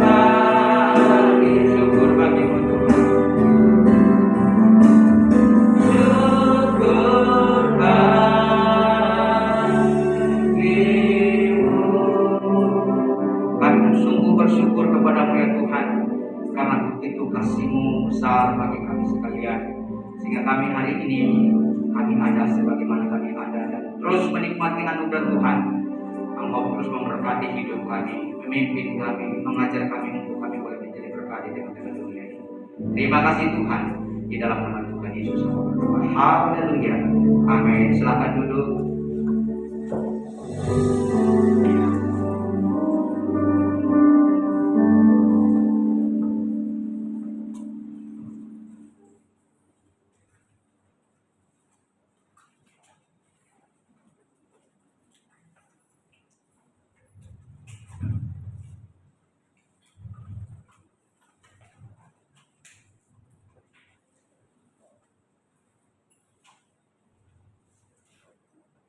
bagi, syukur bagi-Mu Tuhan. Syukur bagi-Mu. Kami sungguh bersyukur kepada-Mu ya Tuhan, karena begitu kasih-Mu besar bagi kami sekalian, sehingga kami hari ini kami ada sebagaimana kami ada, dan terus menikmati anugerah Tuhan. Engkau terus memberkati hidup kami, memimpin kami, mengajar kami untuk kami boleh menjadi berkat di tengah-tengah dunia ini. Terima kasih Tuhan. Di dalam nama Tuhan Yesus kami berdoa. Haleluya. Amin. Silakan duduk.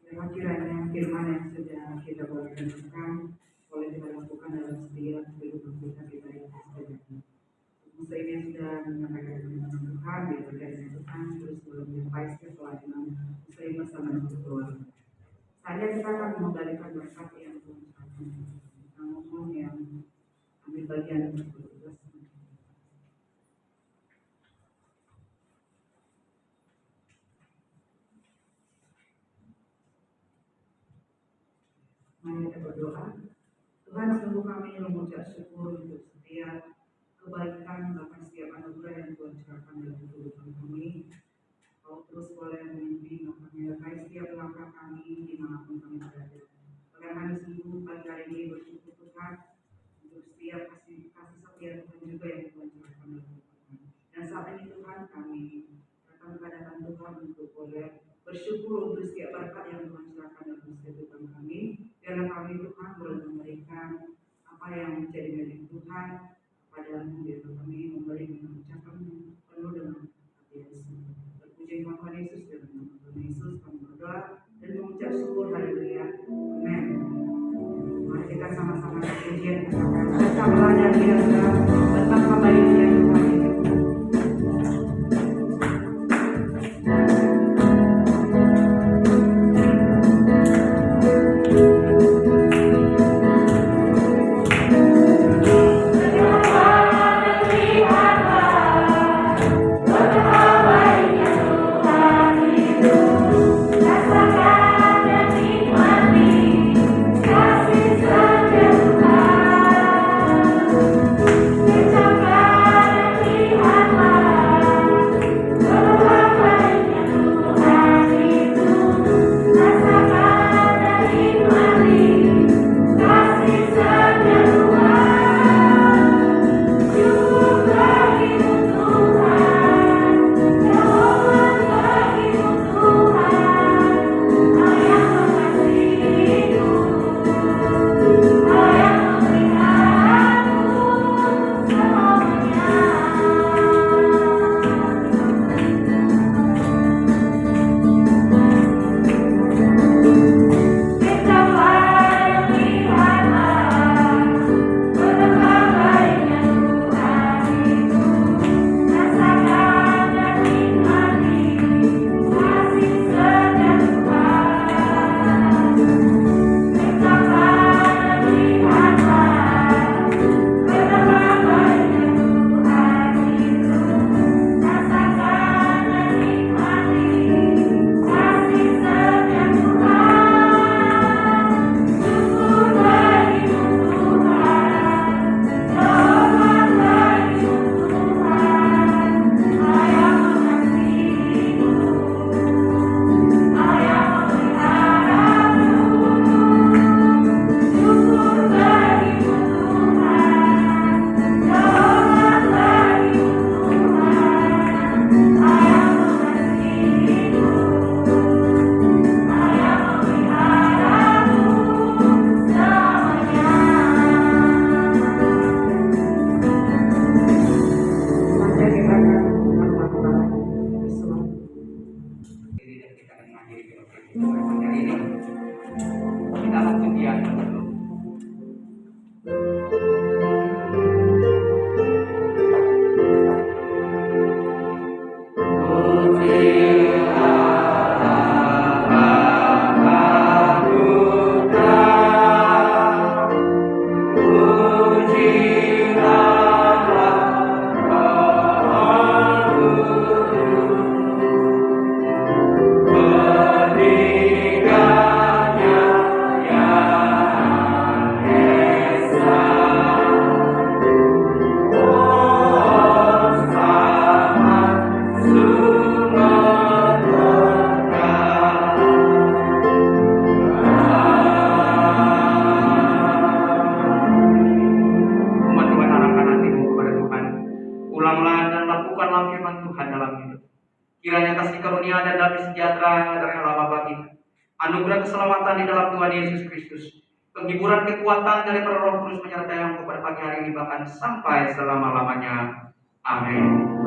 Memang kiranya firman yang sudah kita boleh renungkan boleh kita lakukan dalam setiap kehidupan kita yang Kristen. Musa ini yang sudah menyampaikan firman Tuhan, diberikan Tuhan terus boleh menyampaikan selanjutnya Musa ini bersama dengan keluarga. Saja kita akan mengembalikan berkat yang Tuhan sampaikan. Kita ngomong yang ambil bagian bertugas. Mari kita berdoa. Tuhan, sungguh kami mengucap syukur untuk setiap kebaikan, bahkan setiap anugerah yang Tuhan curahkan dalam kehidupan kami. Kau terus boleh membimbing dan menyertai setiap langkah kami dimanapun kami berada. Bahkan kami sungguh pagi hari ini bersyukur Tuhan untuk setiap kasih setia Tuhan juga yang Tuhan curahkan dalam kehidupan kami. Dan saat ini Tuhan kami datang kehadapan Tuhan untuk boleh bersyukur untuk setiap berkat yang Tuhan curahkan dalam kehidupan kami. Biarlah kami Tuhan boleh memberikan apa yang menjadi milik Tuhan kepada biarlah kami memberi dengan ucapan penuh dengan hati yang sungguh. Terpuji Tuhan Yesus dan Tuhan Yesus kami berdoa dan mengucap syukur haleluya. Amin. Mari kita sama-sama pujian katakan betapa dan biasa betapa baiknya Tuhan itu. Kiranya kasih karunia dan damai sejahtera dari Allah Bapa kita, anugerah keselamatan di dalam Tuhan Yesus Kristus, penghiburan kekuatan dari Roh Kudus menyertai yang pada pagi hari ini bahkan sampai selama-lamanya. Amin.